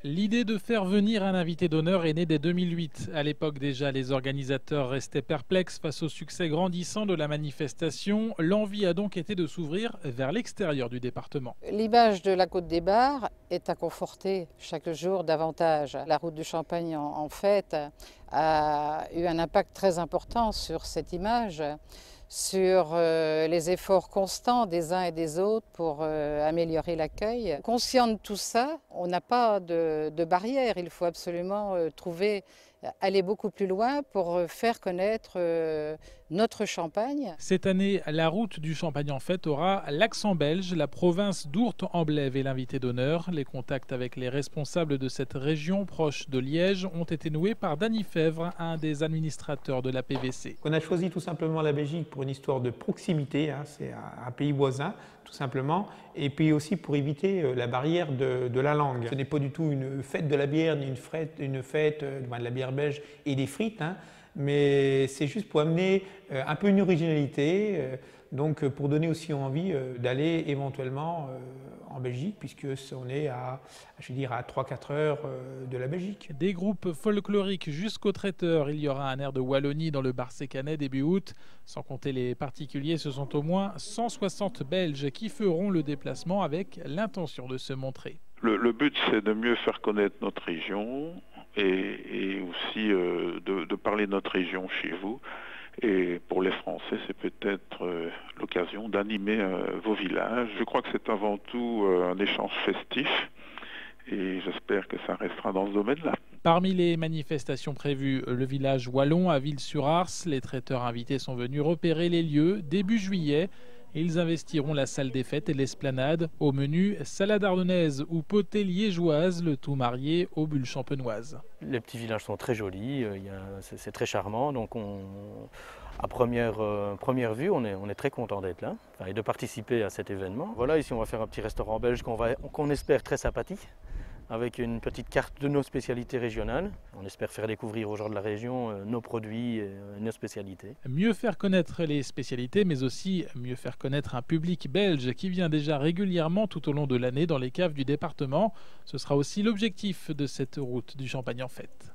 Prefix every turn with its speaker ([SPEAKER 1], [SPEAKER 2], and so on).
[SPEAKER 1] L'idée de faire venir un invité d'honneur est née dès 2008. À l'époque déjà, les organisateurs restaient perplexes face au succès grandissant de la manifestation. L'envie a donc été de s'ouvrir vers l'extérieur du département.
[SPEAKER 2] L'image de la Côte des Bars est à conforter chaque jour davantage. La route du Champagne, en fait, a eu un impact très important sur cette image, sur les efforts constants des uns et des autres pour améliorer l'accueil. Conscient de tout ça, on n'a pas de barrière. Il faut absolument aller beaucoup plus loin pour faire connaître notre Champagne.
[SPEAKER 1] Cette année, la route du Champagne en fête aura l'accent belge. La province d'Ourthe-en-Blève est l'invité d'honneur. Les contacts avec les responsables de cette région proche de Liège ont été noués par Dany Fèvre, un des administrateurs de la PVC.
[SPEAKER 3] On a choisi tout simplement la Belgique pour une histoire de proximité, hein, c'est un pays voisin tout simplement, et puis aussi pour éviter la barrière de la langue. Ce n'est pas du tout une fête de la bière ni une fête de la bière belge et des frites, hein, mais c'est juste pour amener un peu une originalité, donc pour donner aussi envie d'aller éventuellement en Belgique, puisque on est à 3-4 heures de la Belgique.
[SPEAKER 1] Des groupes folkloriques jusqu'aux traiteurs. Il y aura un air de Wallonie dans le Bar-Sécanais début août. Sans compter les particuliers, ce sont au moins 160 Belges qui feront le déplacement avec l'intention de se montrer.
[SPEAKER 4] Le but, c'est de mieux faire connaître notre région et aussi de parler de notre région chez vous. Et pour les Français, c'est peut-être l'occasion d'animer vos villages. Je crois que c'est avant tout un échange festif et j'espère que ça restera dans ce domaine-là.
[SPEAKER 1] Parmi les manifestations prévues, le village wallon à Ville-sur-Ars. Les traiteurs invités sont venus repérer les lieux début juillet. Ils investiront la salle des fêtes et l'esplanade. Au menu, salade ardennaise ou potée liégeoise, le tout marié aux bulles champenoises.
[SPEAKER 5] Les petits villages sont très jolis, c'est très charmant, donc à première vue, on est très content d'être là et de participer à cet événement. Voilà, ici on va faire un petit restaurant belge qu'on espère très sympathique, avec une petite carte de nos spécialités régionales. On espère faire découvrir aux gens de la région nos produits et nos spécialités.
[SPEAKER 1] Mieux faire connaître les spécialités, mais aussi mieux faire connaître un public belge qui vient déjà régulièrement tout au long de l'année dans les caves du département. Ce sera aussi l'objectif de cette route du Champagne en fête.